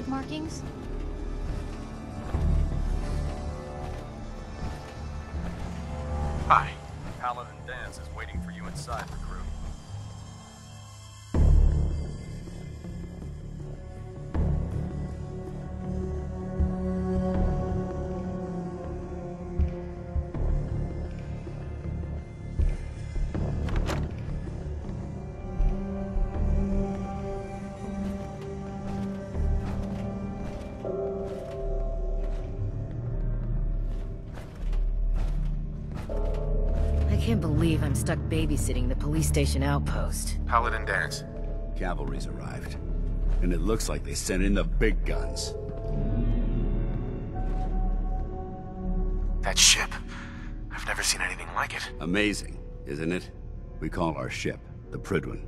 Brotherhood markings? Hi. Paladin Dance is waiting for you inside, recruit. I can't believe I'm stuck babysitting the police station outpost. Paladin Dance. Cavalry's arrived. And it looks like they sent in the big guns. That ship. I've never seen anything like it. Amazing, isn't it? We call our ship the Prydwen.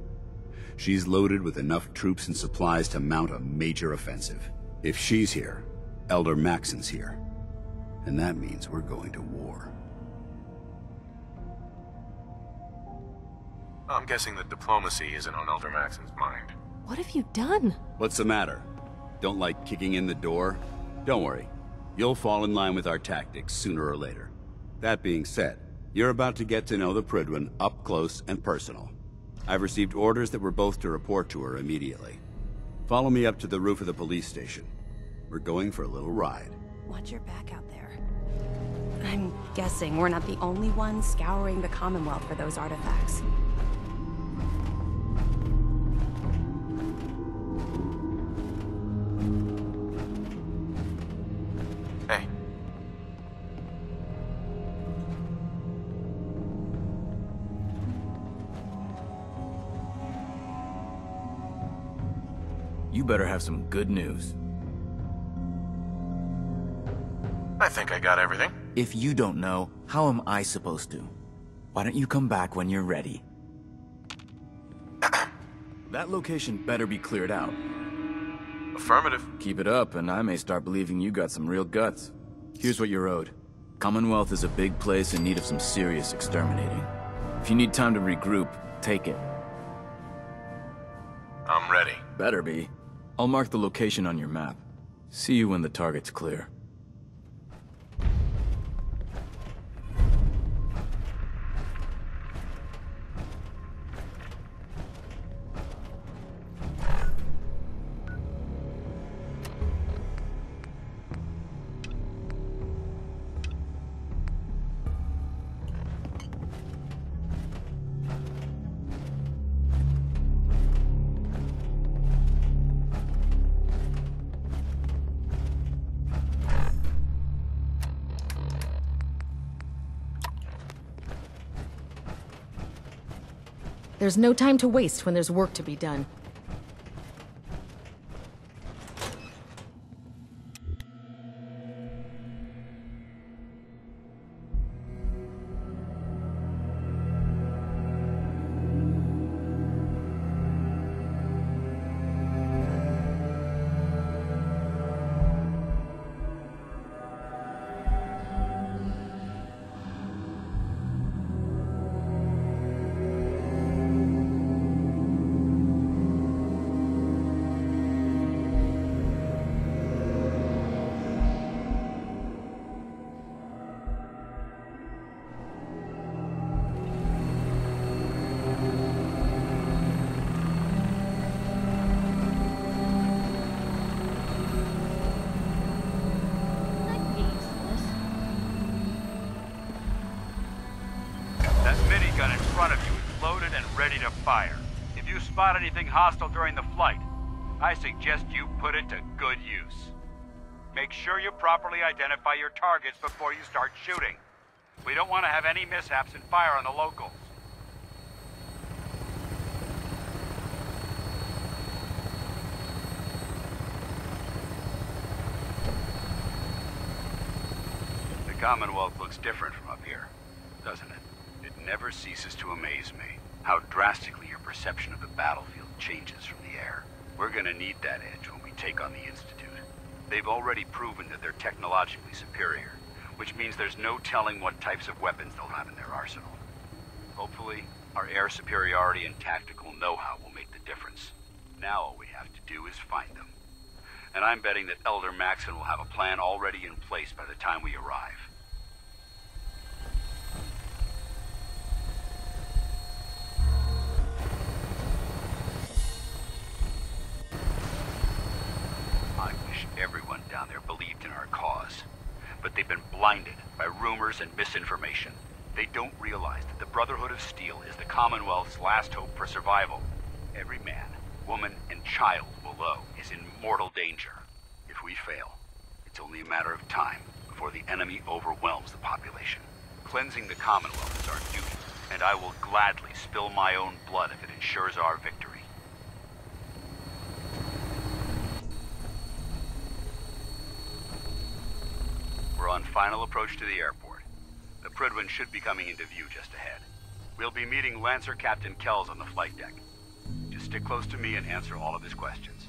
She's loaded with enough troops and supplies to mount a major offensive. If she's here, Elder Maxon's here. And that means we're going to war. I'm guessing that diplomacy isn't on Elder Maxon's mind. What have you done? What's the matter? Don't like kicking in the door? Don't worry. You'll fall in line with our tactics sooner or later. That being said, you're about to get to know the Prydwen up close and personal. I've received orders that we're both to report to her immediately. Follow me up to the roof of the police station. We're going for a little ride. Watch your back out there. I'm guessing we're not the only ones scouring the Commonwealth for those artifacts. Hey. You better have some good news. I think I got everything. If you don't know, how am I supposed to? Why don't you come back when you're ready? That location better be cleared out. Affirmative. Keep it up, and I may start believing you got some real guts. Here's what you're owed. Commonwealth is a big place in need of some serious exterminating. If you need time to regroup, take it. I'm ready. Better be. I'll mark the location on your map. See you when the target's clear. There's no time to waste when there's work to be done. Ready to fire. If you spot anything hostile during the flight, I suggest you put it to good use. Make sure you properly identify your targets before you start shooting. We don't want to have any mishaps and fire on the locals. The Commonwealth looks different from up here, doesn't it? It never ceases to amaze me how drastically your perception of the battlefield changes from the air. We're gonna need that edge when we take on the Institute. They've already proven that they're technologically superior, which means there's no telling what types of weapons they'll have in their arsenal. Hopefully, our air superiority and tactical know-how will make the difference. Now all we have to do is find them. And I'm betting that Elder Maxon will have a plan already in place by the time we arrive. I wish everyone down there believed in our cause. But they've been blinded by rumors and misinformation. They don't realize that the Brotherhood of Steel is the Commonwealth's last hope for survival. Every man, woman, and child below is in mortal danger. If we fail, it's only a matter of time before the enemy overwhelms the population. Cleansing the Commonwealth is our duty, and I will gladly spill my own blood if it ensures our victory. We're on final approach to the airport. The Prydwen should be coming into view just ahead. We'll be meeting Lancer Captain Kells on the flight deck. Just stick close to me and answer all of his questions.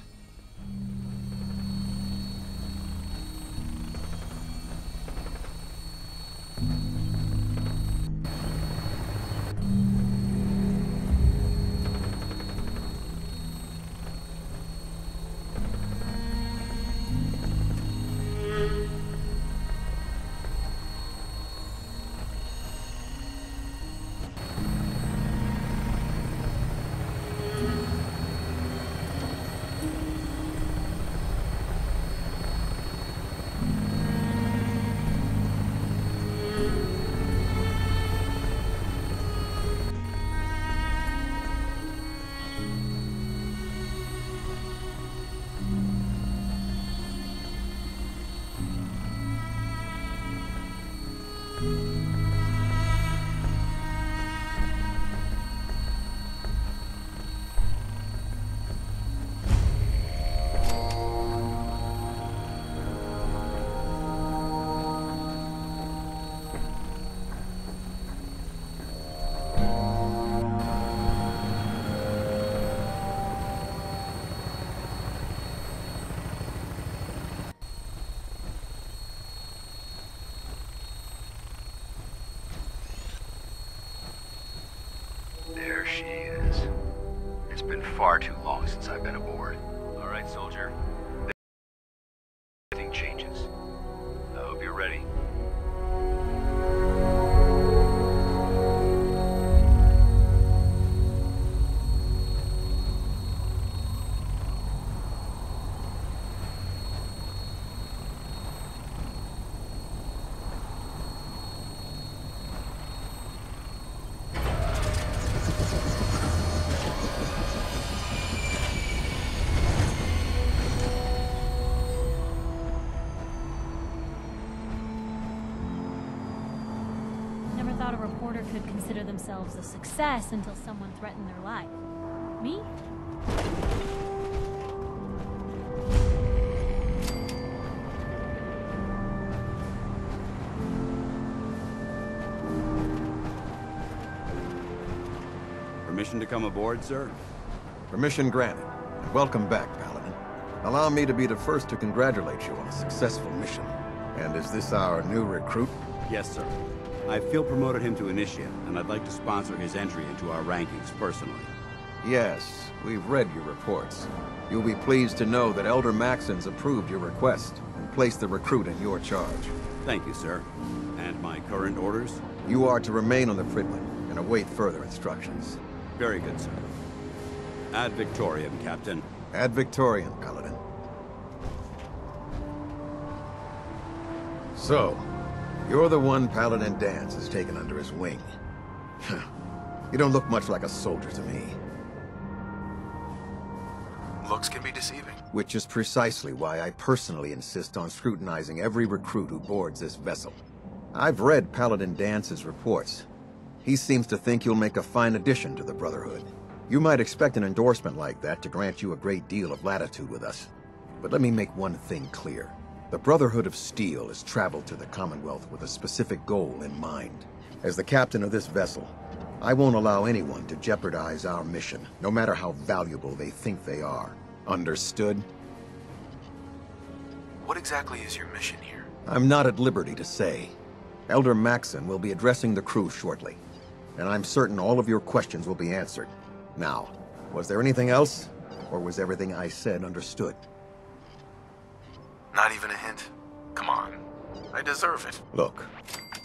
There she is. It's been far too long since I've been aboard. All right, soldier. Everything changes. I hope you're ready. Thought a reporter could consider themselves a success until someone threatened their life. Me? Permission to come aboard, sir? Permission granted. And welcome back, Paladin. Allow me to be the first to congratulate you on a successful mission. And is this our new recruit? Yes, sir. I feel promoted him to initiate, and I'd like to sponsor his entry into our rankings personally. Yes, we've read your reports. You'll be pleased to know that Elder Maxon's approved your request and placed the recruit in your charge. Thank you, sir. And my current orders? You are to remain on the Prydwen and await further instructions. Very good, sir. Ad Victoriam, Captain. Ad Victoriam, Paladin. So, you're the one Paladin Danse has taken under his wing. You don't look much like a soldier to me. Looks can be deceiving. Which is precisely why I personally insist on scrutinizing every recruit who boards this vessel. I've read Paladin Dance's reports. He seems to think you'll make a fine addition to the Brotherhood. You might expect an endorsement like that to grant you a great deal of latitude with us. But let me make one thing clear. The Brotherhood of Steel has traveled to the Commonwealth with a specific goal in mind. As the captain of this vessel, I won't allow anyone to jeopardize our mission, no matter how valuable they think they are. Understood? What exactly is your mission here? I'm not at liberty to say. Elder Maxon will be addressing the crew shortly, and I'm certain all of your questions will be answered. Now, was there anything else, or was everything I said understood? Not even a hint? Come on. I deserve it. Look,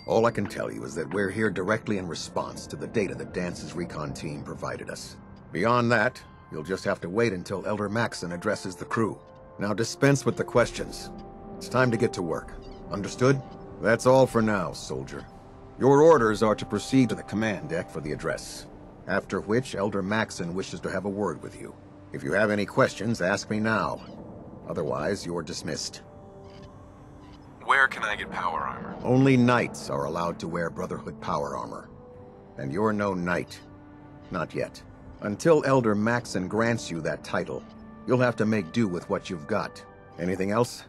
all I can tell you is that we're here directly in response to the data that Dance's recon team provided us. Beyond that, you'll just have to wait until Elder Maxson addresses the crew. Now dispense with the questions. It's time to get to work. Understood? That's all for now, soldier. Your orders are to proceed to the command deck for the address. After which, Elder Maxson wishes to have a word with you. If you have any questions, ask me now. Otherwise, you're dismissed. Where can I get power armor? Only knights are allowed to wear Brotherhood power armor. And you're no knight. Not yet. Until Elder Maxson grants you that title, you'll have to make do with what you've got. Anything else?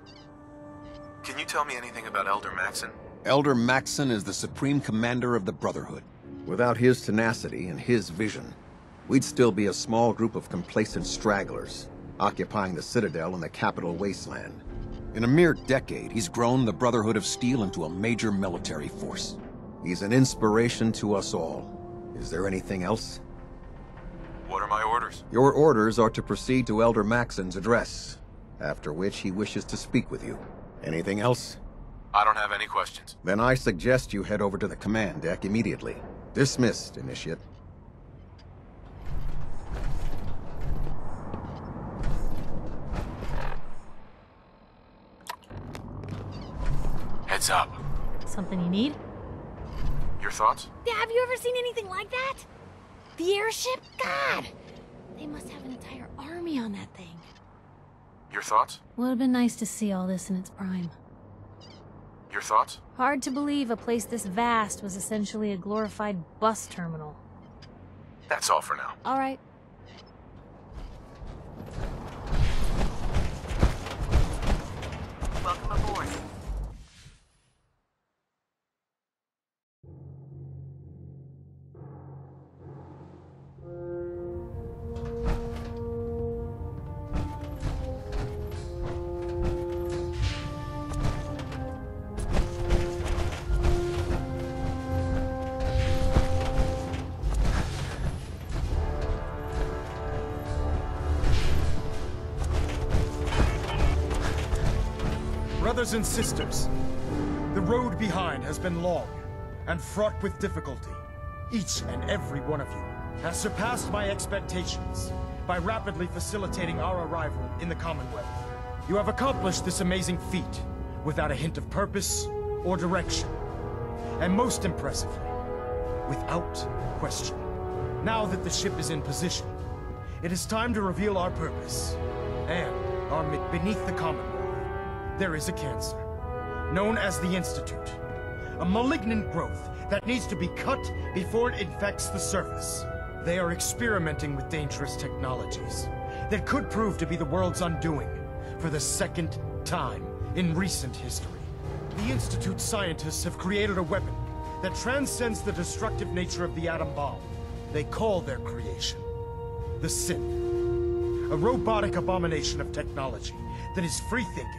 Can you tell me anything about Elder Maxson? Elder Maxson is the supreme commander of the Brotherhood. Without his tenacity and his vision, we'd still be a small group of complacent stragglers, occupying the Citadel and the capital wasteland. In a mere decade, he's grown the Brotherhood of Steel into a major military force. He's an inspiration to us all. Is there anything else? What are my orders? Your orders are to proceed to Elder Maxson's address, after which he wishes to speak with you. Anything else? I don't have any questions. Then I suggest you head over to the command deck immediately. Dismissed, Initiate. Heads up. Something you need? Your thoughts? Yeah, have you ever seen anything like that? The airship? God! They must have an entire army on that thing. Your thoughts? Would have been nice to see all this in its prime. Your thoughts? Hard to believe a place this vast was essentially a glorified bus terminal. That's all for now. All right. Welcome aboard. Brothers and sisters, the road behind has been long and fraught with difficulty. Each and every one of you has surpassed my expectations by rapidly facilitating our arrival in the Commonwealth. You have accomplished this amazing feat without a hint of purpose or direction, and most impressively, without question. Now that the ship is in position, it is time to reveal our purpose and our beneath the Commonwealth. There is a cancer, known as the Institute. A malignant growth that needs to be cut before it infects the surface. They are experimenting with dangerous technologies that could prove to be the world's undoing for the second time in recent history. The Institute's scientists have created a weapon that transcends the destructive nature of the atom bomb. They call their creation the Synth, a robotic abomination of technology that is free-thinking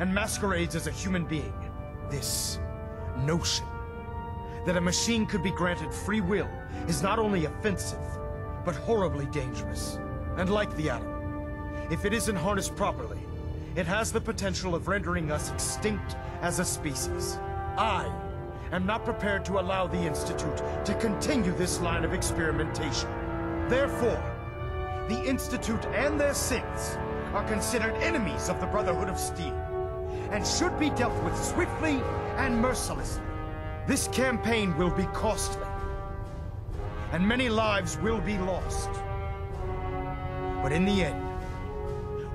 and masquerades as a human being. This notion that a machine could be granted free will is not only offensive, but horribly dangerous. And like the atom, if it isn't harnessed properly, it has the potential of rendering us extinct as a species. I am not prepared to allow the Institute to continue this line of experimentation. Therefore, the Institute and their synths are considered enemies of the Brotherhood of Steel, and should be dealt with swiftly and mercilessly. This campaign will be costly, and many lives will be lost. But in the end,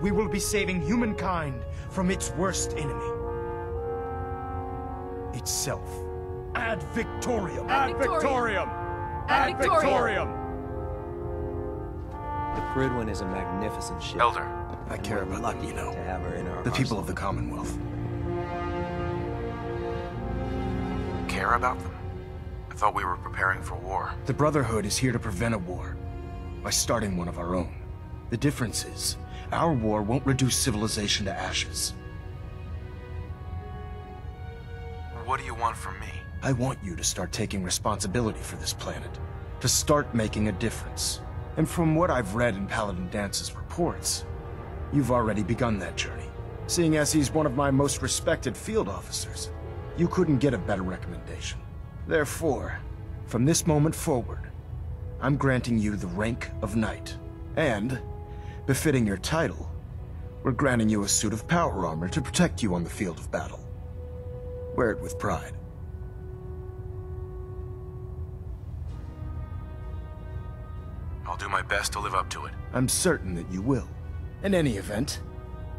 we will be saving humankind from its worst enemy. Itself. Ad Victoriam! Ad Victoriam! Ad Victoriam! The Prydwen is a magnificent ship. Elder. I care about lucky, you know, to have her in our the people arsenal. of the Commonwealth. Care about them? I thought we were preparing for war. The Brotherhood is here to prevent a war by starting one of our own. The difference is, our war won't reduce civilization to ashes. What do you want from me? I want you to start taking responsibility for this planet, to start making a difference. And from what I've read in Paladin Dance's reports, you've already begun that journey. Seeing as he's one of my most respected field officers, you couldn't get a better recommendation. Therefore, from this moment forward, I'm granting you the rank of Knight. And, befitting your title, we're granting you a suit of power armor to protect you on the field of battle. Wear it with pride. I'll do my best to live up to it. I'm certain that you will. In any event,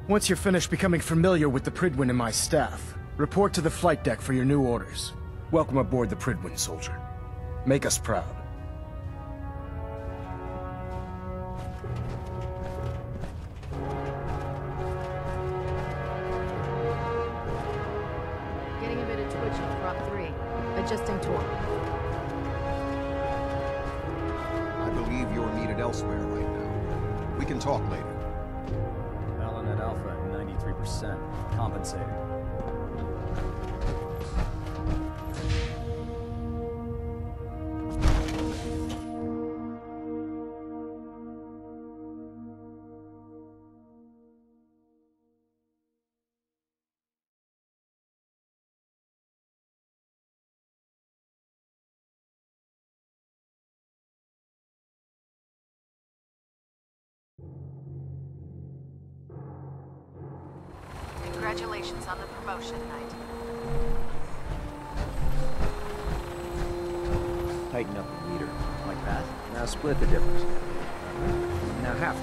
once you're finished becoming familiar with the Prydwen and my staff, report to the flight deck for your new orders. Welcome aboard the Prydwen, soldier. Make us proud. Getting a bit of twitch on prop 3. Adjusting torque. I believe you're needed elsewhere right now. We can talk later. Balance at Alpha at 93%. Compensating. Congratulations on the promotion, Knight. Tighten up the meter. Like that? Now split the difference. Now half.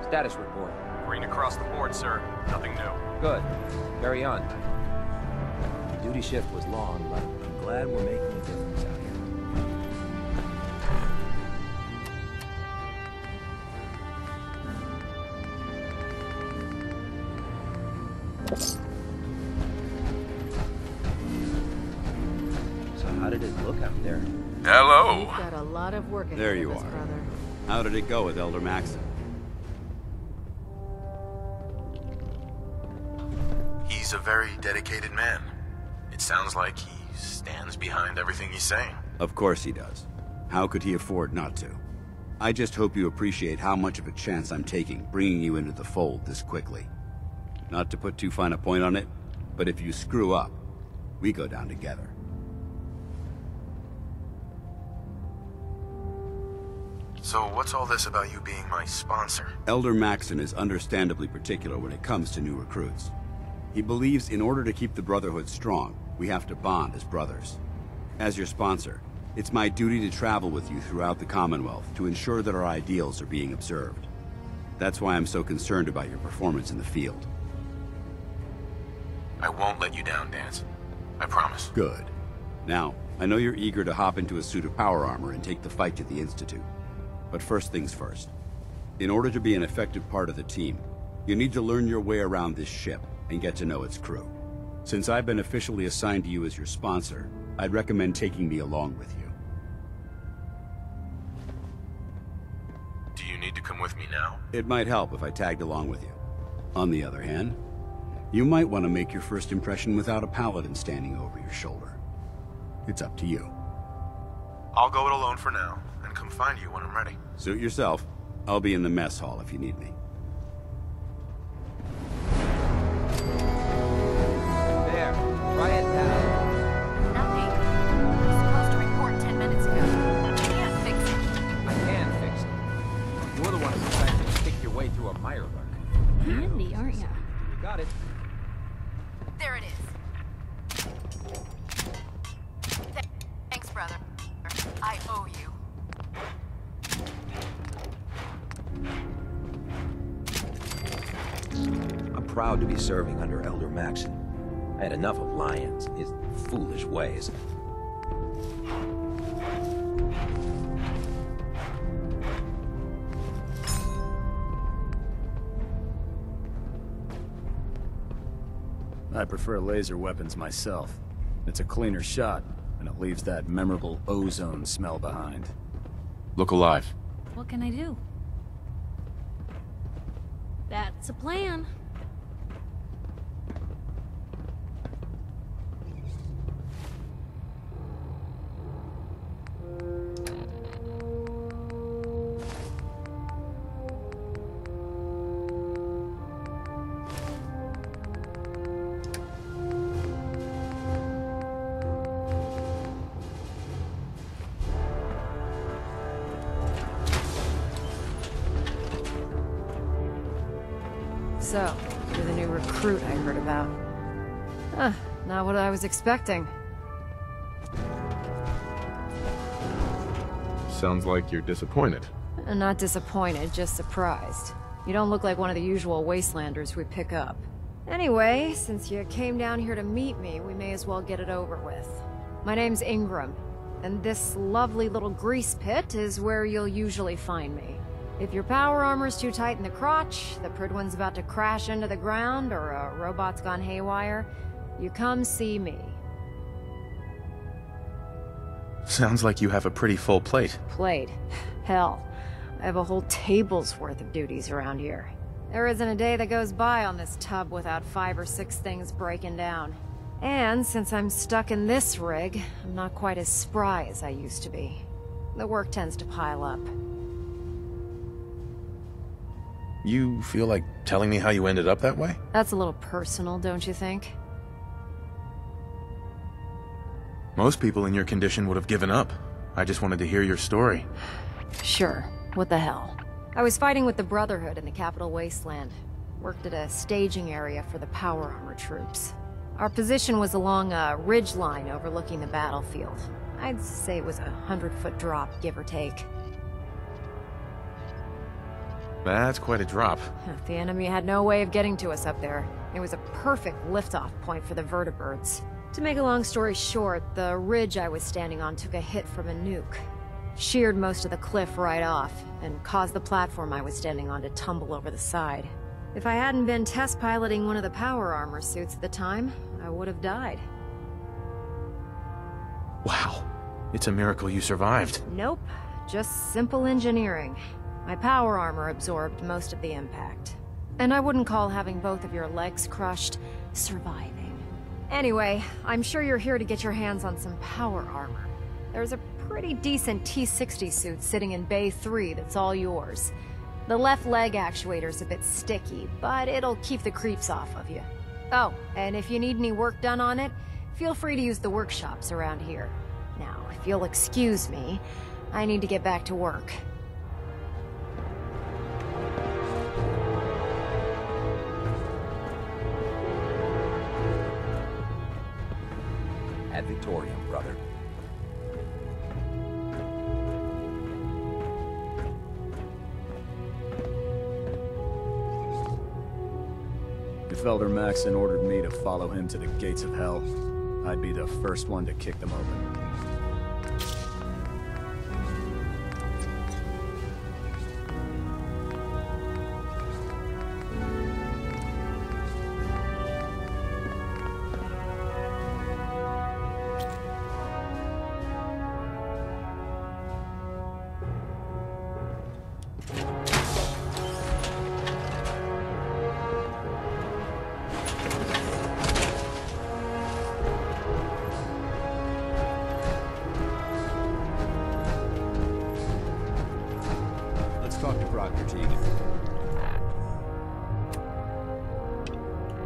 Status report. Green across the board, sir. Nothing new. Good. Carry on. The duty shift was long, but I'm glad we're making a difference out here. So how did it look out there? Hello. You've got a lot of work ahead There you of us, are. brother. How did it go with Elder Maxon? He's a very dedicated man. It sounds like he stands behind everything he's saying. Of course he does. How could he afford not to? I just hope you appreciate how much of a chance I'm taking bringing you into the fold this quickly. Not to put too fine a point on it, but if you screw up, we go down together. So what's all this about you being my sponsor? Elder Maxon is understandably particular when it comes to new recruits. He believes in order to keep the Brotherhood strong, we have to bond as brothers. As your sponsor, it's my duty to travel with you throughout the Commonwealth to ensure that our ideals are being observed. That's why I'm so concerned about your performance in the field. I won't let you down, Dance. I promise. Good. Now, I know you're eager to hop into a suit of power armor and take the fight to the Institute. But first things first. In order to be an effective part of the team, you need to learn your way around this ship and get to know its crew. Since I've been officially assigned to you as your sponsor, I'd recommend taking me along with you. Do you need to come with me now? It might help if I tagged along with you. On the other hand, you might want to make your first impression without a paladin standing over your shoulder. It's up to you. I'll go it alone for now, and come find you when I'm ready. Suit yourself. I'll be in the mess hall if you need me. There. Try it now. Nothing. I was supposed to report 10 minutes ago. I can't fix it. I can fix it. the one who's trying to kick your way through a mire run. Handy, aren't ya? You got it. There it is. Thanks, brother. I owe you. I'm proud to be serving under Elder Maxon. I had enough of Lyons, his foolish ways. I prefer laser weapons myself. It's a cleaner shot, and it leaves that memorable ozone smell behind. Look alive. What can I do? That's a plan. So, you're the new recruit I heard about. Huh, not what I was expecting. Sounds like you're disappointed. Not disappointed, just surprised. You don't look like one of the usual wastelanders we pick up. Anyway, since you came down here to meet me, we may as well get it over with. My name's Ingram, and this lovely little grease pit is where you'll usually find me. If your power armor's too tight in the crotch, the Pridwen's about to crash into the ground, or a robot's gone haywire, you come see me. Sounds like you have a pretty full plate. Plate? Hell, I have a whole table's worth of duties around here. There isn't a day that goes by on this tub without 5 or 6 things breaking down. And since I'm stuck in this rig, I'm not quite as spry as I used to be. The work tends to pile up. You feel like telling me how you ended up that way? That's a little personal, don't you think? Most people in your condition would have given up. I just wanted to hear your story. Sure. What the hell? I was fighting with the Brotherhood in the capital wasteland. Worked at a staging area for the power armor troops. Our position was along a ridge line overlooking the battlefield. I'd say it was a 100-foot drop, give or take. That's quite a drop. The enemy had no way of getting to us up there. It was a perfect liftoff point for the vertibirds. To make a long story short, the ridge I was standing on took a hit from a nuke. Sheared most of the cliff right off, and caused the platform I was standing on to tumble over the side. If I hadn't been test piloting one of the power armor suits at the time, I would have died. Wow. It's a miracle you survived. Nope. Just simple engineering. My power armor absorbed most of the impact. And I wouldn't call having both of your legs crushed surviving. Anyway, I'm sure you're here to get your hands on some power armor. There's a pretty decent T-60 suit sitting in Bay 3 that's all yours. The left leg actuator's a bit sticky, but it'll keep the creeps off of you. Oh, and if you need any work done on it, feel free to use the workshops around here. Now, if you'll excuse me, I need to get back to work. Ad Victoriam, brother. If Elder Maxon ordered me to follow him to the gates of hell, I'd be the first one to kick them open.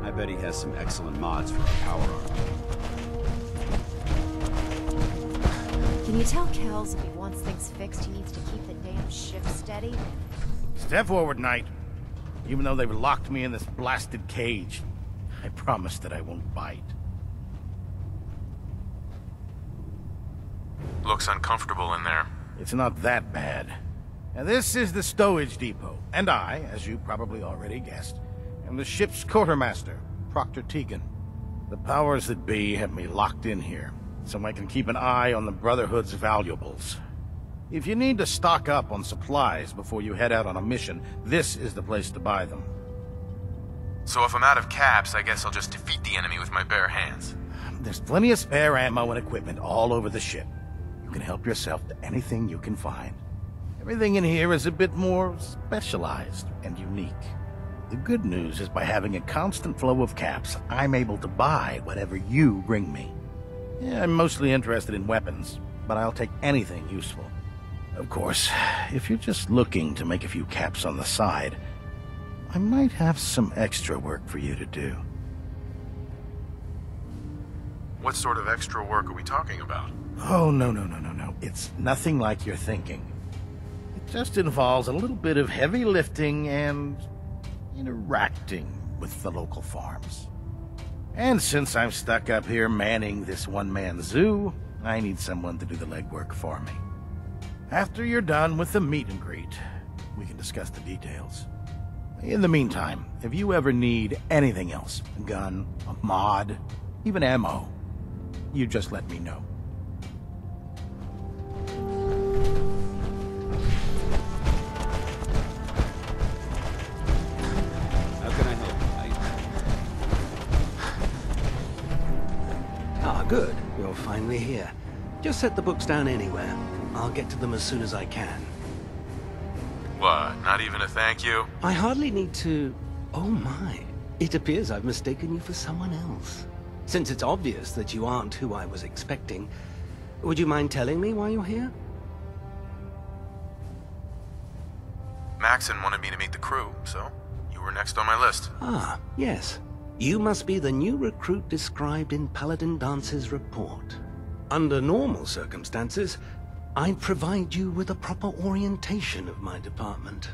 I bet he has some excellent mods for our power armor. Can you tell Kells if he wants things fixed, he needs to keep the damn ship steady? Step forward, Knight. Even though they've locked me in this blasted cage, I promise that I won't bite. Looks uncomfortable in there. It's not that bad. Now, this is the stowage depot, and I, as you probably already guessed, am the ship's quartermaster, Proctor Tegan. The powers that be have me locked in here, so I can keep an eye on the Brotherhood's valuables. If you need to stock up on supplies before you head out on a mission, this is the place to buy them. So if I'm out of caps, I guess I'll just defeat the enemy with my bare hands. There's plenty of spare ammo and equipment all over the ship. You can help yourself to anything you can find. Everything in here is a bit more specialized and unique. The good news is by having a constant flow of caps, I'm able to buy whatever you bring me. Yeah, I'm mostly interested in weapons, but I'll take anything useful. Of course, if you're just looking to make a few caps on the side, I might have some extra work for you to do. What sort of extra work are we talking about? Oh, no. It's nothing like you're thinking. It just involves a little bit of heavy lifting and interacting with the local farms. And since I'm stuck up here manning this one-man zoo, I need someone to do the legwork for me. After you're done with the meet and greet, we can discuss the details. In the meantime, if you ever need anything else, a gun, a mod, even ammo, you just let me know. How can I help? Ah, good. You're finally here. Just set the books down anywhere. I'll get to them as soon as I can. What, not even a thank you? I hardly need to... Oh my. It appears I've mistaken you for someone else. Since it's obvious that you aren't who I was expecting, would you mind telling me why you're here? Maxon wanted me to meet the crew, so you were next on my list. Ah, yes. You must be the new recruit described in Paladin Dance's report. Under normal circumstances, I'd provide you with a proper orientation of my department.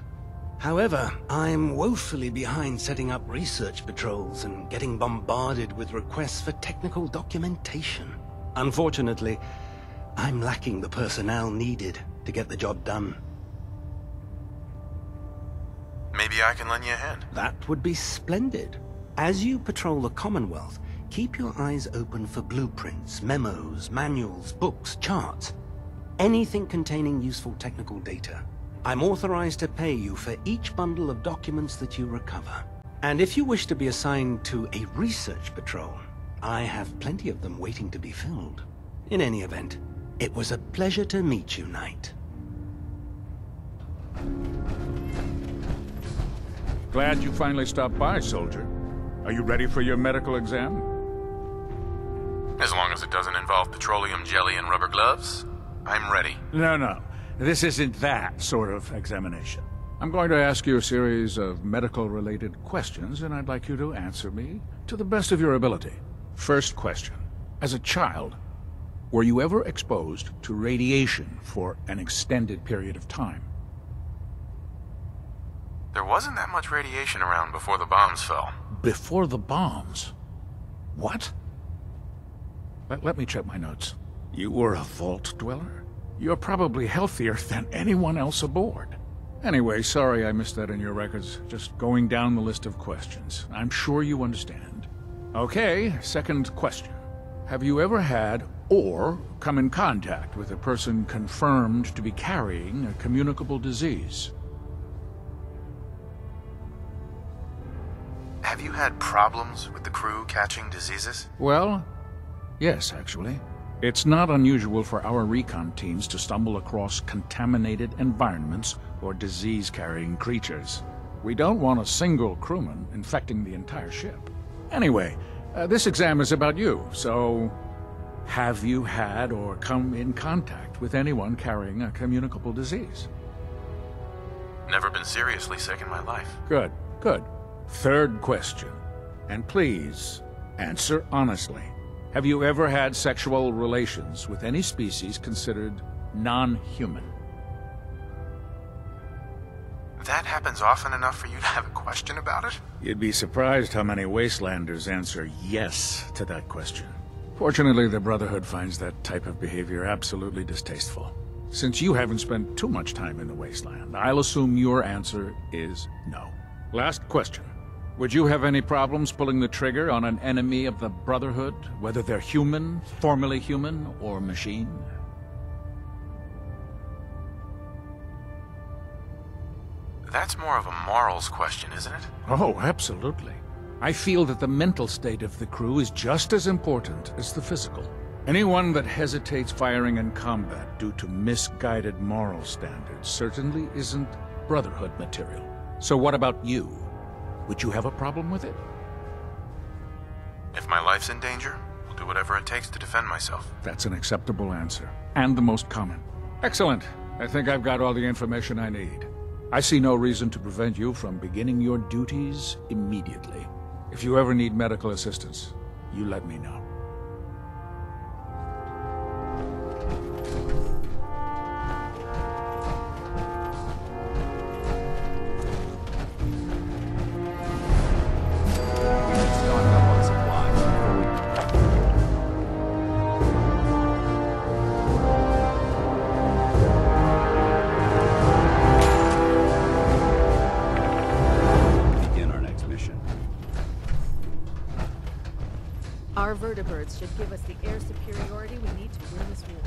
However, I'm woefully behind setting up research patrols and getting bombarded with requests for technical documentation. Unfortunately, I'm lacking the personnel needed to get the job done. Maybe I can lend you a hand. That would be splendid. As you patrol the Commonwealth, keep your eyes open for blueprints, memos, manuals, books, charts. Anything containing useful technical data. I'm authorized to pay you for each bundle of documents that you recover. And if you wish to be assigned to a research patrol, I have plenty of them waiting to be filled. In any event, it was a pleasure to meet you, Knight. Glad you finally stopped by, soldier. Are you ready for your medical exam? As long as it doesn't involve petroleum jelly and rubber gloves, I'm ready. No. This isn't that sort of examination. I'm going to ask you a series of medical-related questions, and I'd like you to answer me to the best of your ability. First question. As a child, were you ever exposed to radiation for an extended period of time? There wasn't that much radiation around before the bombs fell. Before the bombs? What? Let me check my notes. You were a vault dweller? You're probably healthier than anyone else aboard. Anyway, sorry I missed that in your records. Just going down the list of questions. I'm sure you understand. Okay, second question. Have you ever had or come in contact with a person confirmed to be carrying a communicable disease? Have you had problems with the crew catching diseases? Well, yes, actually. It's not unusual for our recon teams to stumble across contaminated environments or disease-carrying creatures. We don't want a single crewman infecting the entire ship. Anyway, this exam is about you, so have you had or come in contact with anyone carrying a communicable disease? Never been seriously sick in my life. Good. Third question, and please answer honestly. Have you ever had sexual relations with any species considered non-human? That happens often enough for you to have a question about it? You'd be surprised how many Wastelanders answer yes to that question. Fortunately, the Brotherhood finds that type of behavior absolutely distasteful. Since you haven't spent too much time in the Wasteland, I'll assume your answer is no. Last question. Would you have any problems pulling the trigger on an enemy of the Brotherhood, whether they're human, formerly human, or machine? That's more of a morals question, isn't it? Oh, absolutely. I feel that the mental state of the crew is just as important as the physical. Anyone that hesitates firing in combat due to misguided moral standards certainly isn't Brotherhood material. So what about you? Would you have a problem with it? If my life's in danger, I'll do whatever it takes to defend myself. That's an acceptable answer, and the most common. Excellent. I think I've got all the information I need. I see no reason to prevent you from beginning your duties immediately. If you ever need medical assistance, you let me know. Our vertibirds should give us the air superiority we need to win this war.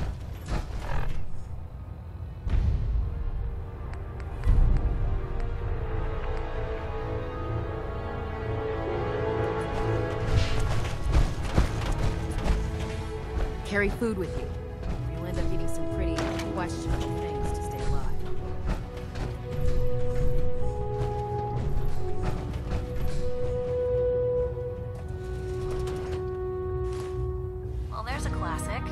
Carry food with you. You'll end up eating some pretty questionable things to stay alive. Well, there's a classic.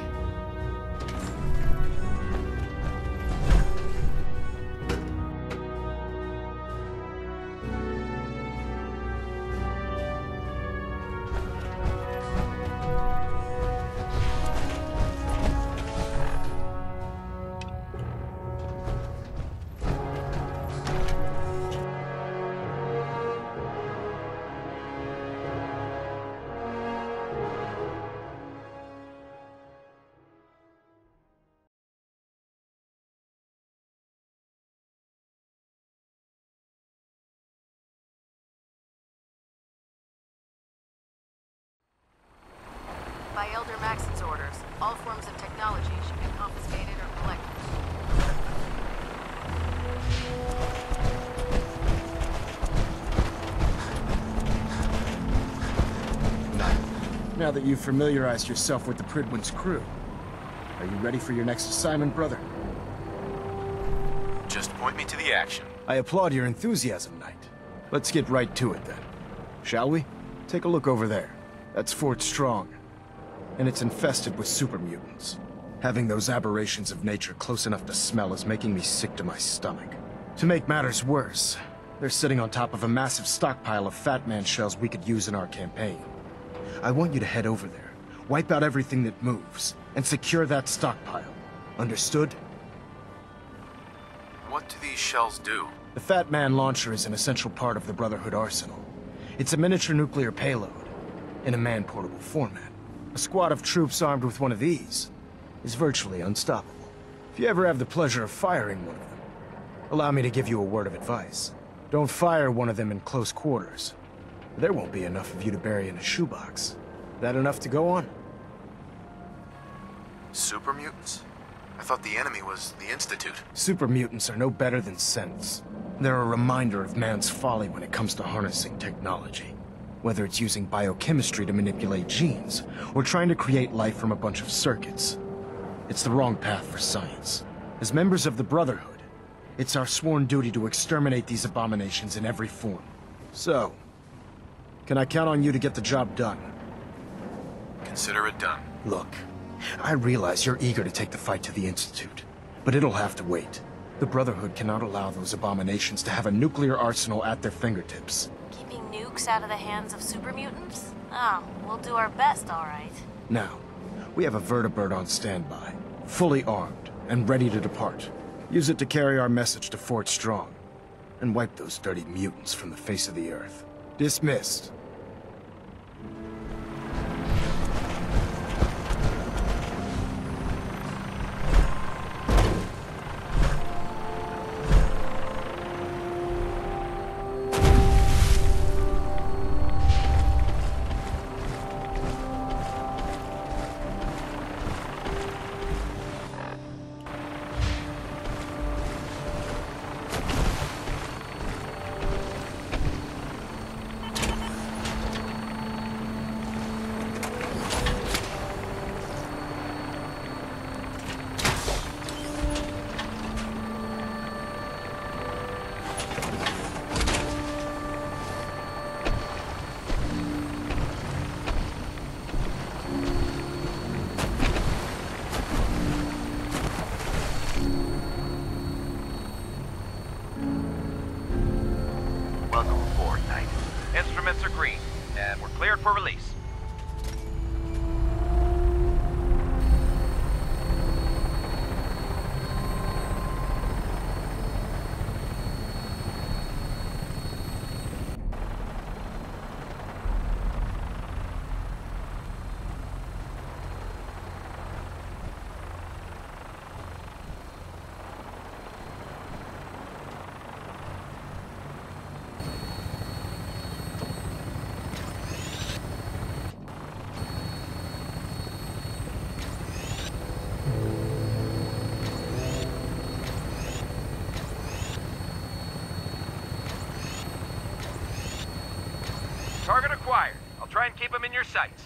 By Elder Maxon's orders, all forms of technology should be confiscated or collected. Now that you've familiarized yourself with the Prydwen's crew, are you ready for your next assignment, brother? Just point me to the action. I applaud your enthusiasm, Knight. Let's get right to it, then. Shall we? Take a look over there. That's Fort Strong. And it's infested with super mutants. Having those aberrations of nature close enough to smell is making me sick to my stomach. To make matters worse, they're sitting on top of a massive stockpile of Fat Man shells we could use in our campaign. I want you to head over there, wipe out everything that moves, and secure that stockpile. Understood? What do these shells do? The Fat Man launcher is an essential part of the Brotherhood arsenal. It's a miniature nuclear payload, in a man-portable format. A squad of troops armed with one of these is virtually unstoppable. If you ever have the pleasure of firing one of them, allow me to give you a word of advice. Don't fire one of them in close quarters. There won't be enough of you to bury in a shoebox. That enough to go on? Super mutants? I thought the enemy was the Institute. Super mutants are no better than synths. They're a reminder of man's folly when it comes to harnessing technology. Whether it's using biochemistry to manipulate genes, or trying to create life from a bunch of circuits. It's the wrong path for science. As members of the Brotherhood, it's our sworn duty to exterminate these abominations in every form. So, can I count on you to get the job done? Consider it done. Look, I realize you're eager to take the fight to the Institute, but it'll have to wait. The Brotherhood cannot allow those abominations to have a nuclear arsenal at their fingertips. Keeping nukes out of the hands of super mutants? Oh, we'll do our best, all right. Now, we have a vertibird on standby, fully armed and ready to depart. Use it to carry our message to Fort Strong. and wipe those dirty mutants from the face of the Earth. Dismissed. Welcome aboard, Knight. Instruments are green, and we're cleared for release. Target acquired. I'll try and keep him in your sights.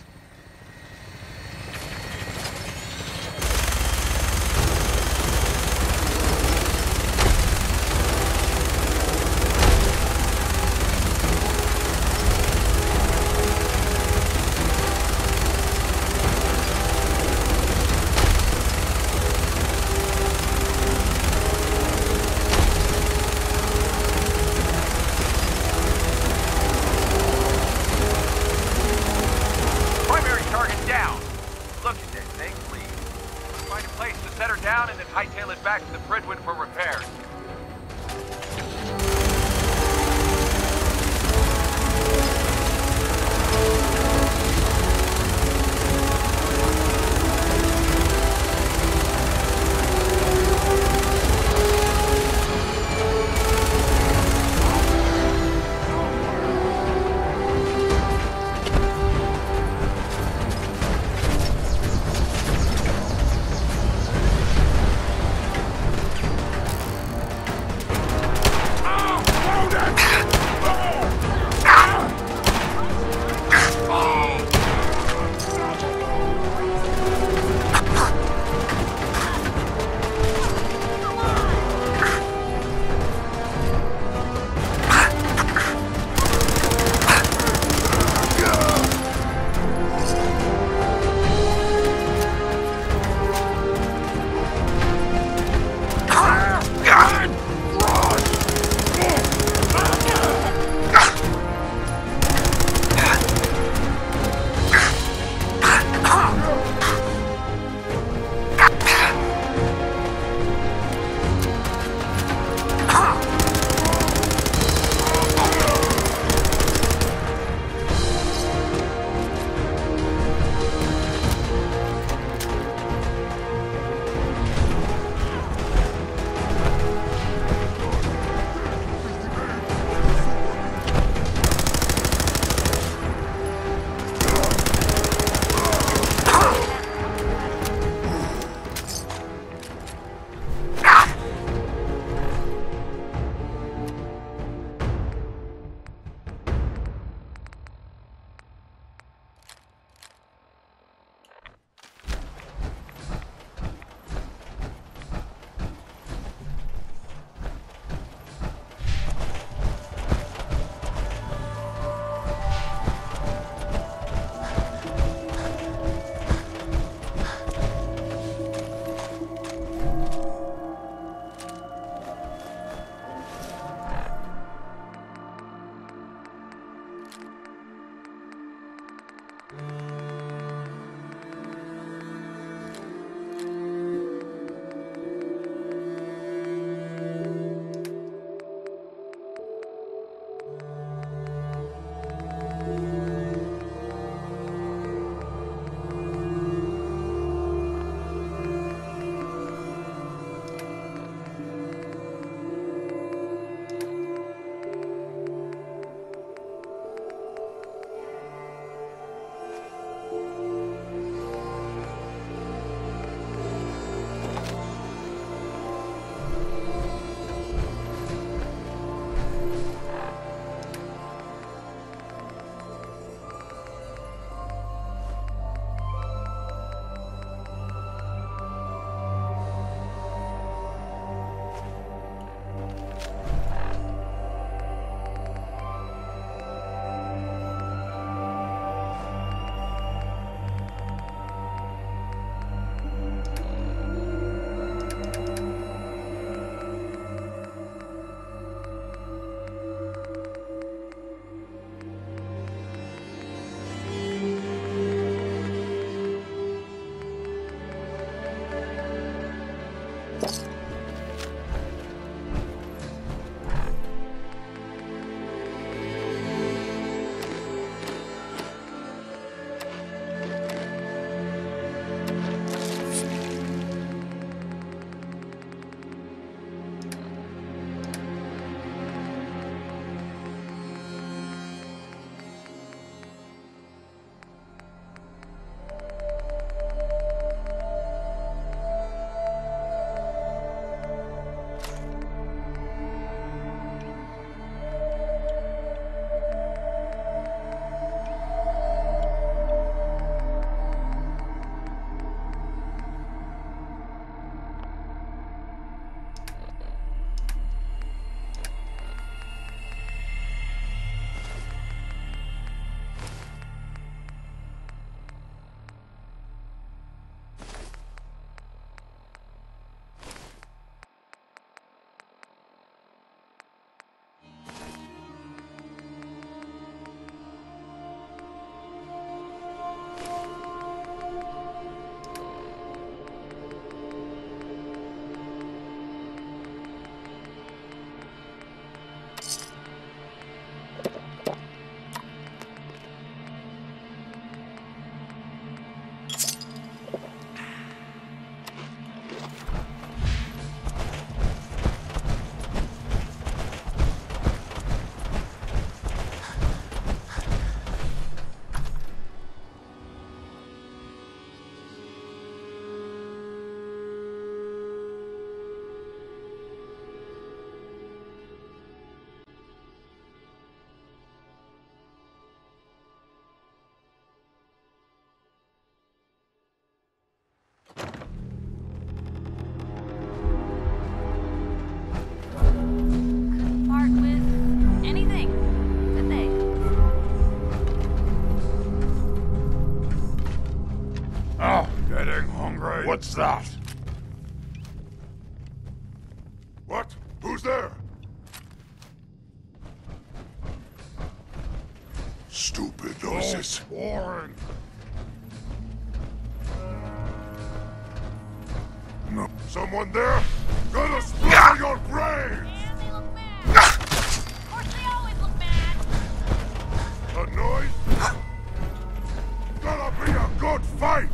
What's that? What? Who's there? Stupid noses. Warren. No. Someone there? Gonna splatter your brains! Man, they look mad. Of course, they always look mad. A noise? Gonna be a good fight!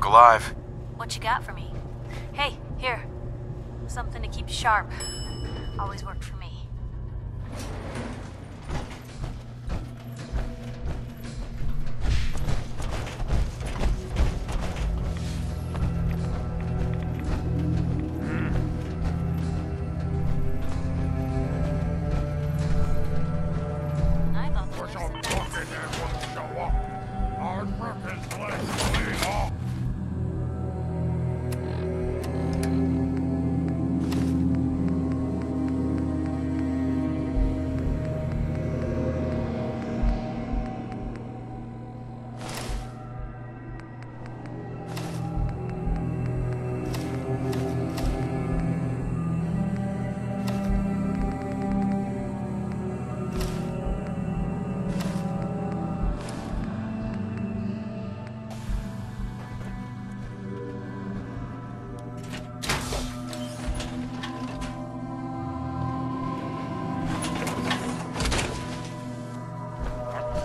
Alive. What you got for me? Hey, here. Something to keep you sharp. Always worked for me. I thought the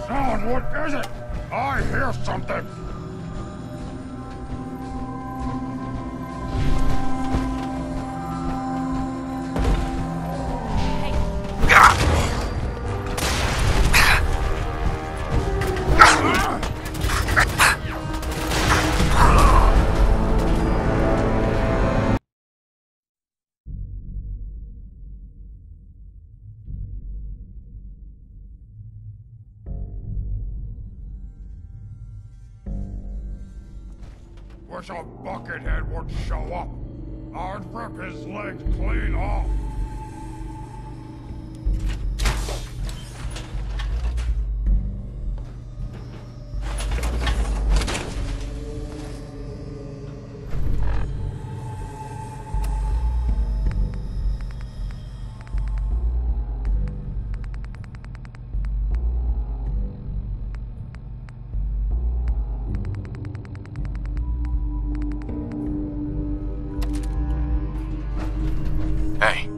Sound, what is it? I hear something! Wish a buckethead would show up. I'd rip his legs clean off. Hey.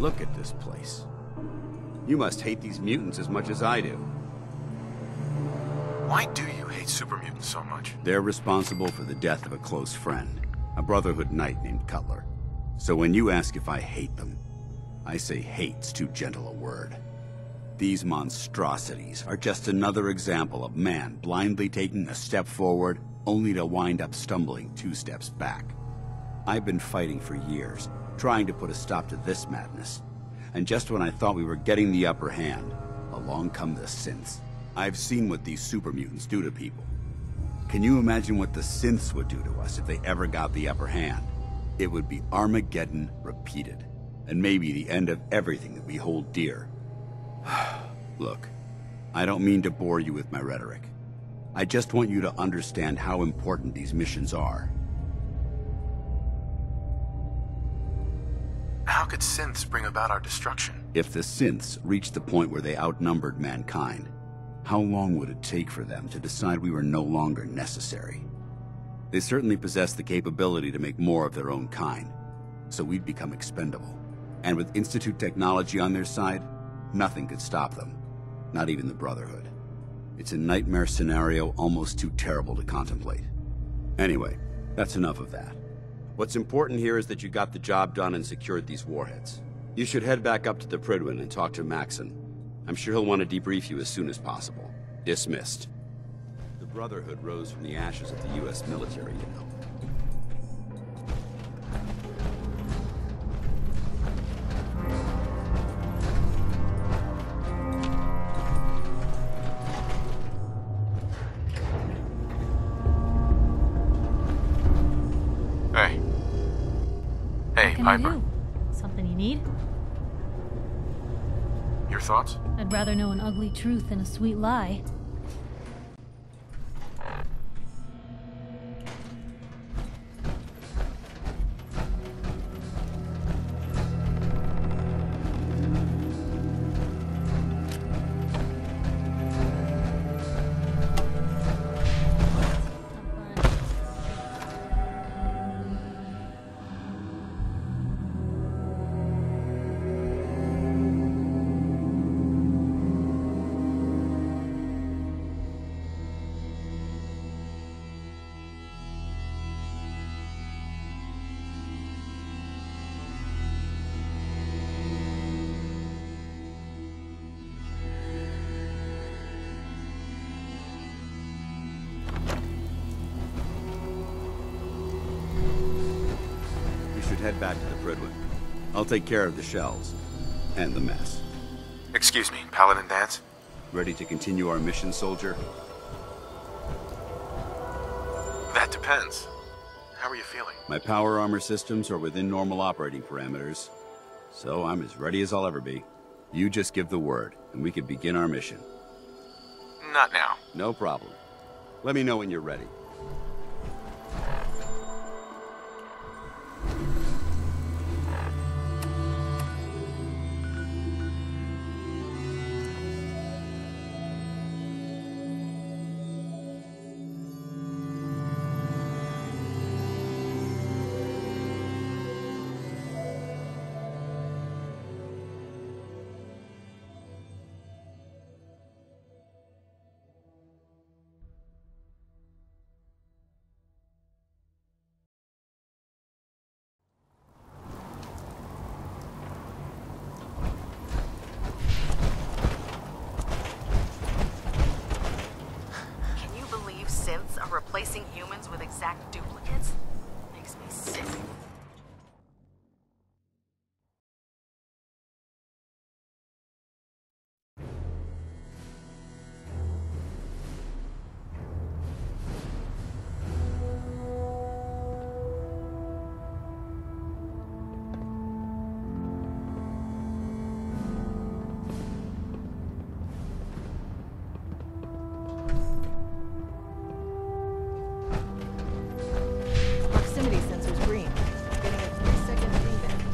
Look at this place. You must hate these mutants as much as I do. Why do you hate super mutants so much? They're responsible for the death of a close friend, a Brotherhood knight named Cutler. So when you ask if I hate them, I say hate's too gentle a word. These monstrosities are just another example of man blindly taking a step forward, only to wind up stumbling 2 steps back. I've been fighting for years, trying to put a stop to this madness. And just when I thought we were getting the upper hand, along come the synths. I've seen what these super mutants do to people. Can you imagine what the synths would do to us if they ever got the upper hand? It would be Armageddon repeated, and maybe the end of everything that we hold dear. Look, I don't mean to bore you with my rhetoric. I just want you to understand how important these missions are. How could synths bring about our destruction? If the synths reached the point where they outnumbered mankind, how long would it take for them to decide we were no longer necessary? They certainly possess the capability to make more of their own kind, so we'd become expendable. And with Institute technology on their side, nothing could stop them, not even the Brotherhood. It's a nightmare scenario almost too terrible to contemplate. Anyway, that's enough of that. What's important here is that you got the job done and secured these warheads. You should head back up to the Prydwen and talk to Maxon. I'm sure he'll want to debrief you as soon as possible. Dismissed. The Brotherhood rose from the ashes of the U.S. military, you know. Hey, Piper. Something you need? Your thoughts? I'd rather know an ugly truth than a sweet lie. Head back to the Prydwen. I'll take care of the shells. And the mess. Excuse me, Paladin Dance? Ready to continue our mission, soldier? That depends. How are you feeling? My power armor systems are within normal operating parameters, so I'm as ready as I'll ever be. You just give the word, and we can begin our mission. Not now. No problem. Let me know when you're ready. Replacing humans with exact duplicates makes me sick.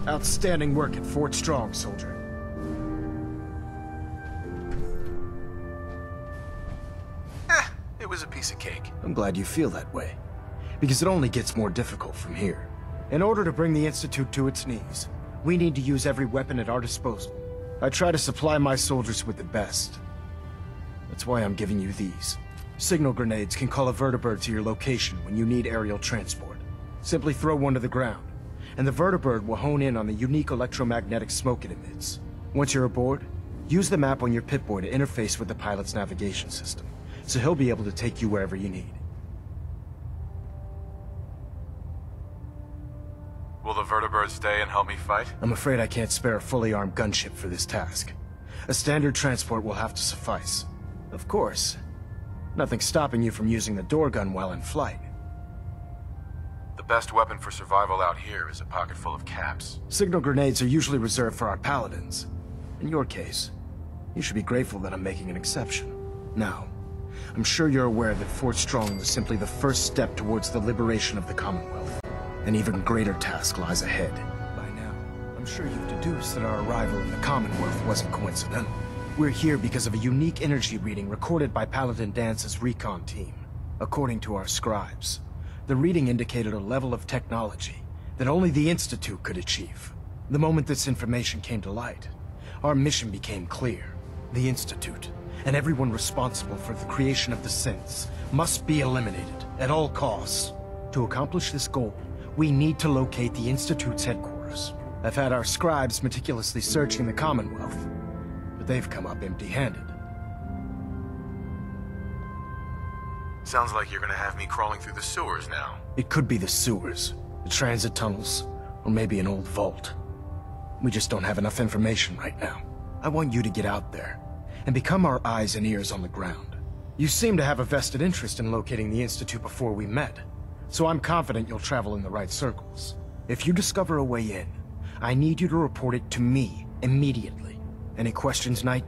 Outstanding work at Fort Strong, soldier. It was a piece of cake. I'm glad you feel that way, because it only gets more difficult from here. In order to bring the Institute to its knees, We need to use every weapon at our disposal. I try to supply my soldiers with the best. That's why I'm giving you these. Signal grenades can call a vertibird to your location when you need aerial transport. Simply throw one to the ground, and the vertibird will hone in on the unique electromagnetic smoke it emits. Once you're aboard, use the map on your Pip-Boy to interface with the pilot's navigation system, so he'll be able to take you wherever you need. Will the vertibird stay and help me fight? I'm afraid I can't spare a fully armed gunship for this task. A standard transport will have to suffice. Of course, nothing stopping you from using the door gun while in flight. The best weapon for survival out here is a pocket full of caps. Signal grenades are usually reserved for our paladins. In your case, you should be grateful that I'm making an exception. Now, I'm sure you're aware that Fort Strong was simply the first step towards the liberation of the Commonwealth. An even greater task lies ahead. By now, I'm sure you've deduced that our arrival in the Commonwealth wasn't coincidental. We're here because of a unique energy reading recorded by Paladin Dance's recon team. According to our scribes, the reading indicated a level of technology that only the Institute could achieve. The moment this information came to light, our mission became clear. The Institute, and everyone responsible for the creation of the synths, must be eliminated at all costs. To accomplish this goal, we need to locate the Institute's headquarters. I've had our scribes meticulously searching the Commonwealth, but they've come up empty-handed. Sounds like you're gonna have me crawling through the sewers now. It could be the sewers, the transit tunnels, or maybe an old vault. We just don't have enough information right now. I want you to get out there and become our eyes and ears on the ground. You seem to have a vested interest in locating the Institute before we met, so I'm confident you'll travel in the right circles. If you discover a way in, I need you to report it to me immediately. Any questions, Knight?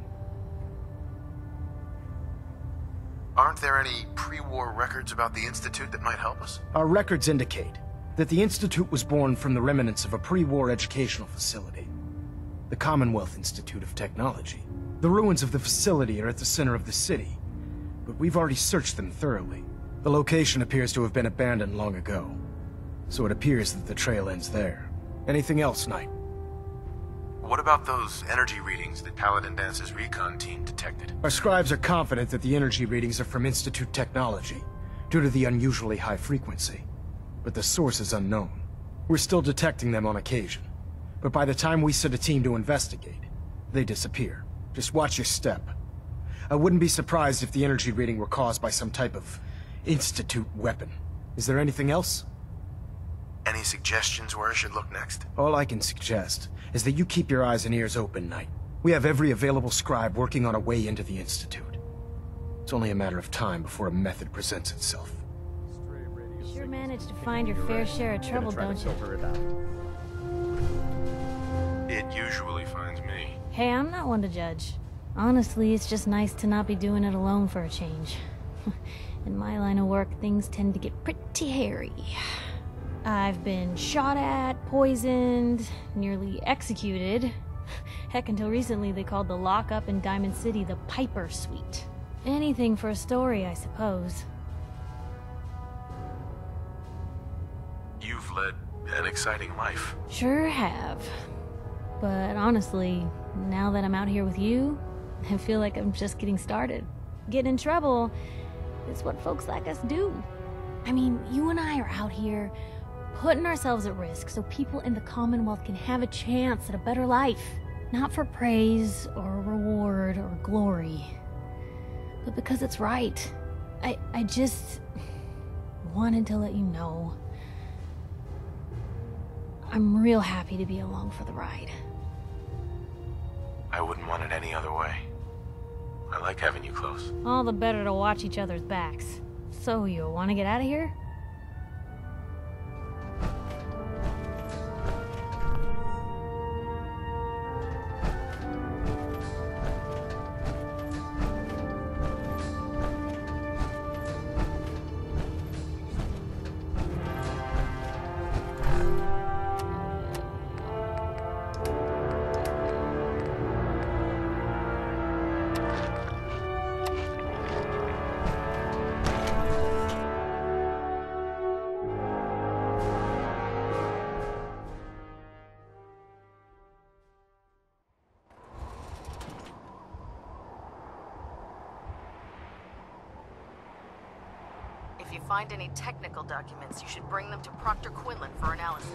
Aren't there any pre-war records about the Institute that might help us? Our records indicate that the Institute was born from the remnants of a pre-war educational facility, the Commonwealth Institute of Technology. The ruins of the facility are at the center of the city, but we've already searched them thoroughly. The location appears to have been abandoned long ago, so it appears that the trail ends there. Anything else, Knight? What about those energy readings that Paladin Dance's recon team detected? Our scribes are confident that the energy readings are from Institute technology, due to the unusually high frequency. But the source is unknown. We're still detecting them on occasion, but by the time we send a team to investigate, they disappear. Just watch your step. I wouldn't be surprised if the energy reading were caused by some type of Institute weapon. Is there anything else? Any suggestions where I should look next? All I can suggest is that you keep your eyes and ears open, Knight. We have every available scribe working on a way into the Institute. It's only a matter of time before a method presents itself. You sure managed to find your fair share of trouble, don't you? It usually finds me. Hey, I'm not one to judge. Honestly, it's just nice to not be doing it alone for a change. In my line of work, things tend to get pretty hairy. I've been shot at, poisoned, nearly executed. Heck, until recently they called the lockup in Diamond City the Piper Suite. Anything for a story, I suppose. You've led an exciting life. Sure have. But honestly, now that I'm out here with you, I feel like I'm just getting started. Getting in trouble is what folks like us do. I mean, you and I are out here putting ourselves at risk so people in the Commonwealth can have a chance at a better life. Not for praise or reward or glory, but because it's right. I just wanted to let you know I'm real happy to be along for the ride. I wouldn't want it any other way. I like having you close. All the better to watch each other's backs. So, you want to get out of here? find any technical documents, you should bring them to Proctor Quinlan for analysis.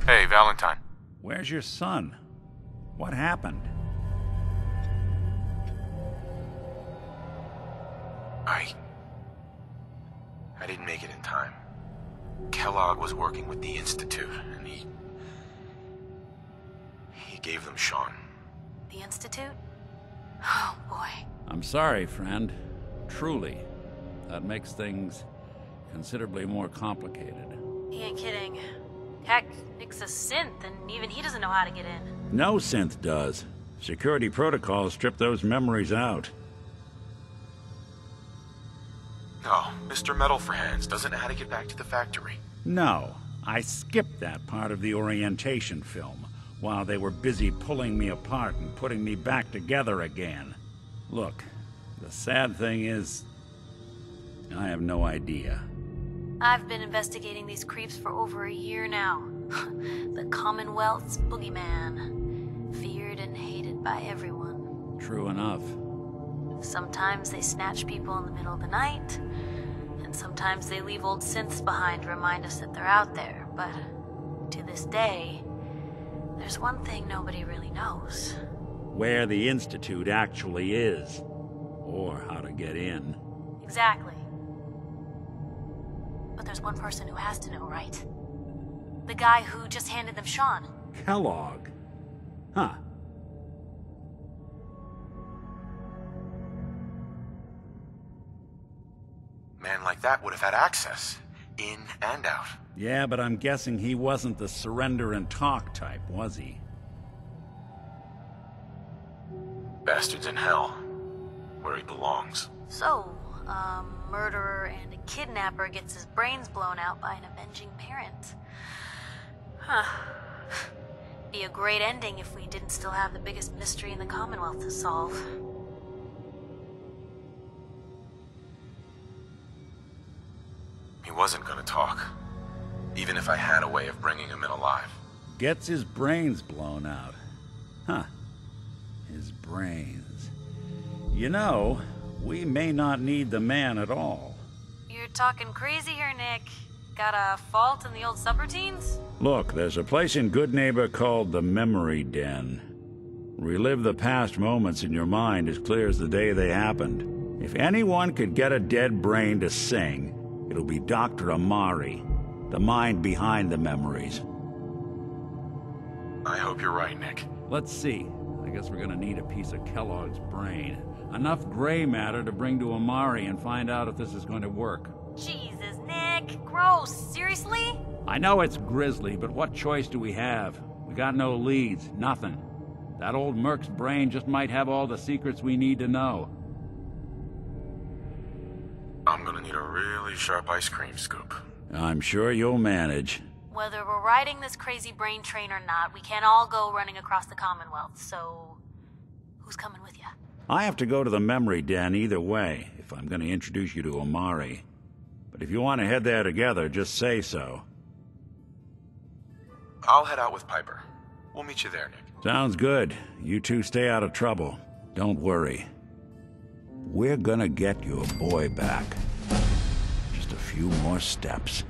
Hey, Valentine. Where's your son? What happened? I didn't make it in time. Kellogg was working with the Institute, and he gave them Sean. The Institute? Oh, boy. I'm sorry, friend. Truly. That makes things considerably more complicated. He ain't kidding. Heck, Nick's a synth, and even he doesn't know how to get in. No synth does. Security protocols strip those memories out. No, Mr. Metal for Hands doesn't know how to get back to the factory. No, I skipped that part of the orientation film, while they were busy pulling me apart and putting me back together again. Look, the sad thing is, I have no idea. I've been investigating these creeps for over a year now. The Commonwealth's boogeyman. Feared and hated by everyone. True enough. Sometimes they snatch people in the middle of the night, and sometimes they leave old synths behind to remind us that they're out there. But to this day, there's one thing nobody really knows. Where the Institute actually is. Or how to get in. Exactly. But there's one person who has to know, right? The guy who just handed them Sean. Kellogg? Huh. Man like that would have had access. In and out. Yeah, but I'm guessing he wasn't the surrender and talk type, was he? Bastard's in hell. Where he belongs. So, a murderer and a kidnapper gets his brains blown out by an avenging parent. Huh. Be a great ending if we didn't still have the biggest mystery in the Commonwealth to solve. He wasn't gonna talk. Even if I had a way of bringing him in alive. Gets his brains blown out. Huh. His brains. You know, we may not need the man at all. You're talking crazy here, Nick. Got a fault in the old subroutines? Look, there's a place in Good Neighbor called the Memory Den. Relive the past moments in your mind as clear as the day they happened. If anyone could get a dead brain to sing, it'll be Dr. Amari, the mind behind the memories. I hope you're right, Nick. Let's see. I guess we're gonna need a piece of Kellogg's brain. Enough gray matter to bring to Amari and find out if this is going to work. Jesus, Nick. Gross. Seriously? I know it's grisly, but what choice do we have? We got no leads, nothing. That old Merc's brain just might have all the secrets we need to know. I'm gonna need a really sharp ice cream scoop. I'm sure you'll manage. Whether we're riding this crazy brain train or not, we can't all go running across the Commonwealth, so... who's coming with you? I have to go to the Memory Den either way, if I'm going to introduce you to Amari. But if you want to head there together, just say so. I'll head out with Piper. We'll meet you there, Nick. Sounds good. You two stay out of trouble. Don't worry. We're gonna get your boy back. Just a few more steps.